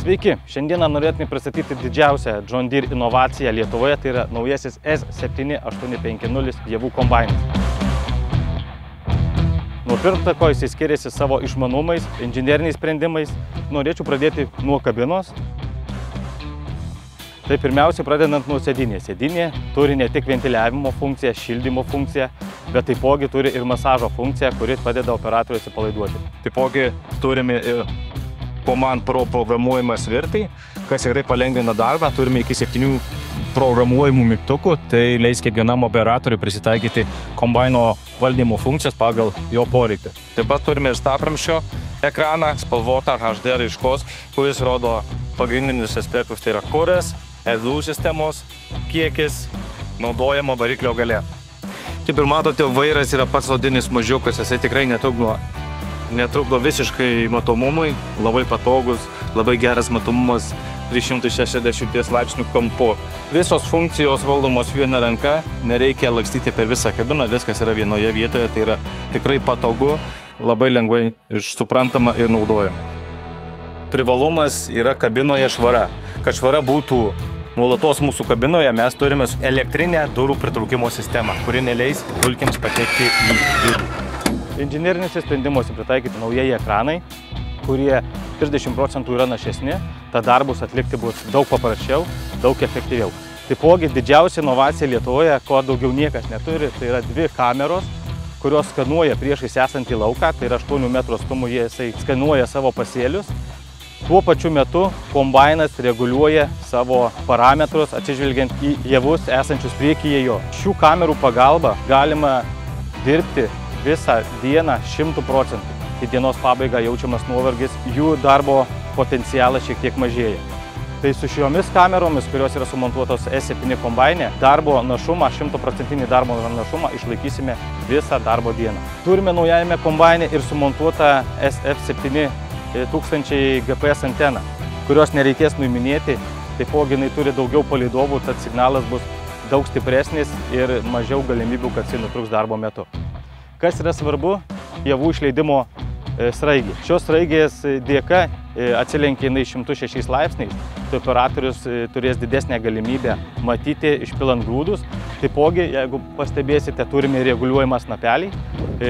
Sveiki, šiandieną norėtume pristatyti didžiausią John Deere inovaciją Lietuvoje, tai yra naujasis S7850 javų kombainas. Nuo pirmtako jis skiriasi savo išmanumais, inžineriniais sprendimais. Norėčiau pradėti nuo kabinos. Tai pirmiausiai pradedant nuo sėdynės. Sėdynė turi ne tik ventiliavimo funkciją, šildymo funkciją, bet taipogi turi ir masažo funkciją, kuri padeda operatoriui atsipalaiduoti. Taipogi turime ir Command Pro programuojamą svirtį, kas tikrai palengvina darbą. Turime iki 7 programuojamų mygtukų, tai leis kiekvienam operatoriui prisitaikyti kombaino valdymo funkcijas pagal jo poreikį. Taip pat turime ir stabramsčio ekraną, spalvotą HD raiškos, kuris rodo pagrindinius aspektus, tai yra kuras, erdvių sistemos, kiekis, naudojama variklio galia. Kaip ir matote, vairas yra pats odinis mažiukas, jisai tikrai netrukdo visiškai matomumui, labai patogus, labai geras matomumas 360 laipsnių kampu. Visos funkcijos valdomos viena ranka, nereikia lakstyti per visą kabiną, viskas yra vienoje vietoje, tai yra tikrai patogu, labai lengvai suprantama ir naudojama. Privalumas yra kabinoje švara. Kad švara būtų nuolatos mūsų kabinoje, mes turime elektrinę durų pritraukimo sistemą, kuri neleis dulkėms patekti į vidų. Inžinerinėse sprendimuose pritaikyti naujieji ekranai, kurie 30% yra našesni, tad darbus atlikti bus daug paprasčiau, daug efektyviau. Taipogi didžiausia inovacija Lietuvoje, ko daugiau niekas neturi, tai yra 2 kameros, kurios skanuoja priešais esantį lauką, tai yra 8 metrų atstumu jisai skanuoja savo pasėlius. Tuo pačiu metu kombainas reguliuoja savo parametrus atsižvelgiant į javus esančius priekyje jo. Šių kamerų pagalba galima dirbti visą dieną 100%. Į dienos pabaigą jaučiamas nuovargis, jų darbo potencialas šiek tiek mažėja. Tai su šiomis kameromis, kurios yra sumontuotos S7 kombaine, darbo našumą, 100% darbo našumą išlaikysime visą darbo dieną. Turime naujajame kombaine ir sumontuotą SF7 1000 GPS anteną, kurios nereikės nuiminėti, taipogi jinai turi daugiau palydovų, tad signalas bus daug stipresnis ir mažiau galimybių, kad jis nutrūks darbo metu. Kas yra svarbu? Javų išleidimo sraigė. Šios sraigės dėka atsilenkia jinai 106 laipsniais, tai operatorius turės didesnę galimybę matyti išpilant grūdus. Taipogi, jeigu pastebėsite, turime reguliuojamą snapelį.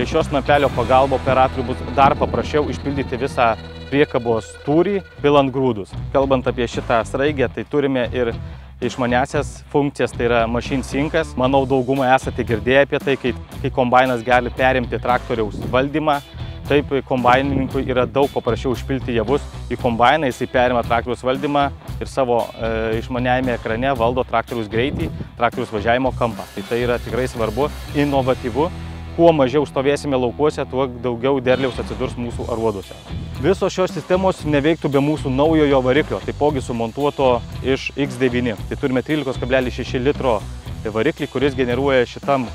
Šios snapelio pagalba operatoriui bus dar paprasčiau išpildyti visą priekabos tūrį, pilant grūdus. Kalbant apie šitą sraigę, tai turime ir išmaniasias funkcijas, tai yra machine synkas. Manau, daugumą esate girdėję apie tai, kai kombainas gali perimti traktoriaus valdymą. Taip, kombainininkui yra daug paprasčiau užpilti javus į kombainą, jisai perima traktoriaus valdymą ir savo išmaniajame ekrane valdo traktoriaus greitį, traktoriaus važiavimo kampą. Tai yra tikrai svarbu, inovatyvu. Kuo mažiau stovėsime laukuose, tuo daugiau derliaus atsidurs mūsų aruoduose. Visos šios sistemos neveiktų be mūsų naujojo variklio, taipogi sumontuoto iš X9. Tai turime 13,6 litro variklį, kuris generuoja šitam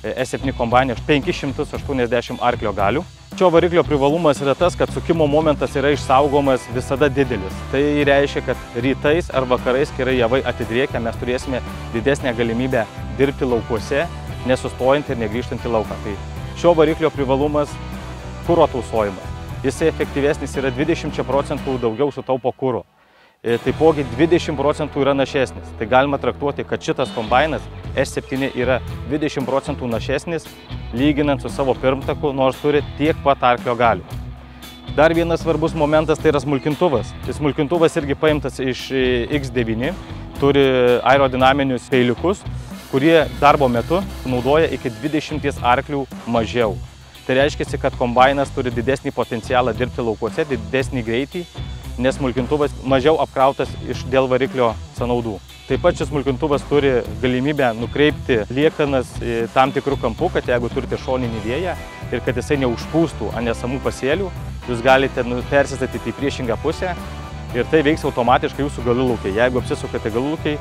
S7 kombaine 580 arklio galių. Šio variklio privalumas yra tas, kad sukimo momentas yra išsaugomas visada didelis. Tai reiškia, kad rytais ar vakarais, kai javai atidriekia, mes turėsime didesnę galimybę dirbti laukuose, nesustojant ir negrįžtant į lauką. Tai šio variklio privalumas – kuro tausojimas. Jisai efektyvesnis yra 20% daugiau sutaupo kuro. Taipogi 20% yra našesnis. Tai galima traktuoti, kad šitas kombainas S7 yra 20% našesnis, lyginant su savo pirmtaku, nors turi tiek pat arklio galių. Dar vienas svarbus momentas tai yra smulkintuvas. Smulkintuvas irgi paimtas iš X9, turi aerodinaminius peiliukus, kurie darbo metu naudoja iki 20 arklių mažiau. Tai reiškia, kad kombainas turi didesnį potencialą dirbti laukuose, didesnį greitį, nes smulkintuvas mažiau apkrautas dėl variklio sąnaudų. Taip pat šis smulkintuvas turi galimybę nukreipti liekanas tam tikrų kampų, kad jeigu turite šoninį vėją ir kad jisai neužpūstų ant esamų pasėlių, jūs galite persistatyti į priešingą pusę ir tai veiks automatiškai jūsų galulaukiai. Jeigu apsisukate galulaukiai,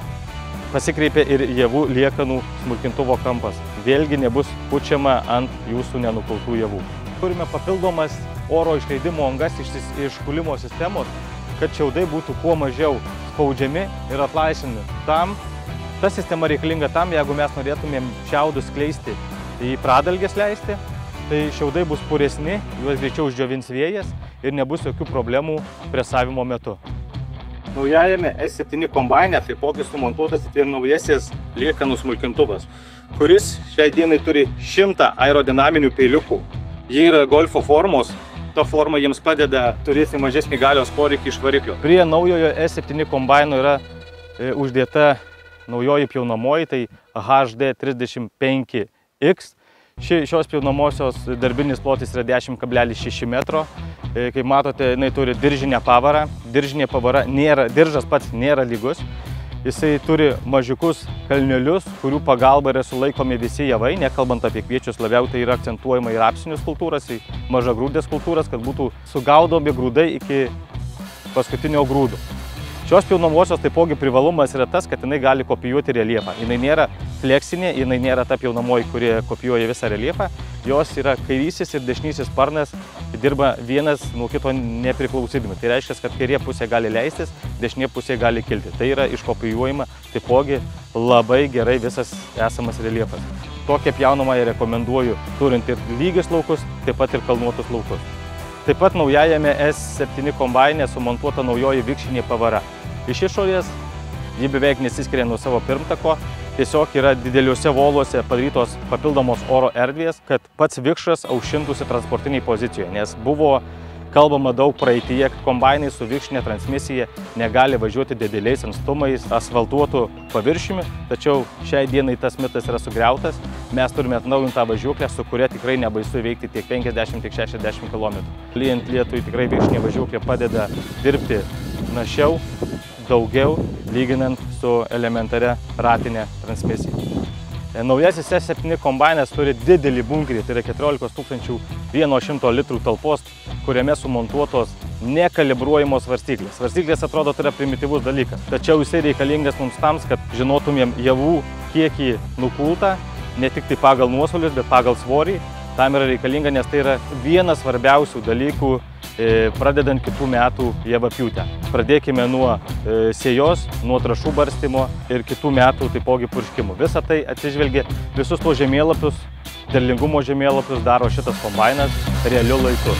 pasikreipia ir javų liekanų smulkintuvo kampas. Vėlgi nebus pučiama ant jūsų nenukultų javų. Turime papildomas oro išleidimo angas iš kūlimo sistemos, kad šiaudai būtų kuo mažiau spaudžiami ir atlaisvinami. Ta sistema reikalinga tam, jeigu mes norėtumėm šiaudus skleisti į pradalgės leisti, tai šiaudai bus puresni, juos greičiau išdžiovins vėjas ir nebus jokių problemų presavimo metu. Naujajame S7 kombaine taipogi sumontuotas ir naujasis liekanų smulkintuvas, kuris šiai dienai turi 100 aerodinaminių peiliukų. Jie yra golfo formos, ta forma jiems padeda turėti mažesnį galios poreikį iš variklio. Prie naujojo S7 kombaino yra uždėta naujoji pjaunamoji, tai HD35X. Šios pjaunamosios darbinis plotis yra 10,6 metro. Kaip matote, jinai turi diržinę pavarą. Diržinė pavara diržas pats nėra lygus. Jisai turi mažiukus kalnelius, kurių pagalba yra sulaikomi visi javai, nekalbant apie kviečius, labiau tai yra akcentuojama į rapsinius kultūras, į mažagrūdės kultūras, kad būtų sugaudomi grūdai iki paskutinio grūdo. Šios pjaunamosios taipogi privalumas yra tas, kad jinai gali kopijuoti reljefą. Jinai nėra fleksinė, jinai nėra ta pjaunamoji, kurie kopijuoja visą reljefą. Jos yra kairysis ir dešinysis sparnas, dirba vienas nuo kito nepriklausydami. Tai reiškia, kad kairė pusė gali leistis, dešinė pusė gali kilti. Tai yra iškopijuojama taipogi labai gerai visas esamas reljefas. Tokią pjaunamąją rekomenduoju, turint ir lygius laukus, taip pat ir kalnuotus laukus. Taip pat naujajame S7 kombaine sumontuota naujoji vikšrinė pavara. Iš išorės ji beveik nesiskiria nuo savo pirmtako, tiesiog yra dideliuose voluose padarytos papildomos oro erdvės, kad pats vikšras aušintųsi transportiniai pozicijoje, nes buvo kalbama daug praeityje, kad kombainai su vikšrinė transmisija negali važiuoti dideliais atstumais asfaltuotų paviršiumi, tačiau šiai dienai tas mitas yra sugriautas. Mes turime atnaujintą važiuoklę, su kuria tikrai nebaisu įveikti tiek 50, tiek 60 km. Lyjant lietui tikrai vikšrinė važiuoklė padeda dirbti našiau, daugiau, lyginant su elementaria ratinė transmisija. Naujasis S7 kombainas turi didelį bunkerį, tai yra 14 100 litrų talpos, kuriame sumontuotos nekalibruojamos svarstyklės. Svarstyklės atrodo tai yra primityvus dalykas, tačiau jisai reikalingas mums tams, kad žinotumėm javų kiekį nukultą, ne tik tai pagal nuosvolius, bet pagal svorį. Tam yra reikalinga, nes tai yra vienas svarbiausių dalykų pradedant kitų metų javapjūtę. Pradėkime nuo sėjos, nuo trąšų barstymo ir kitų metų taipogi purškimų. Visą tai atsižvelgia, visus tuos žemėlapius, derlingumo žemėlapius daro šitas kombainas realiu laiku.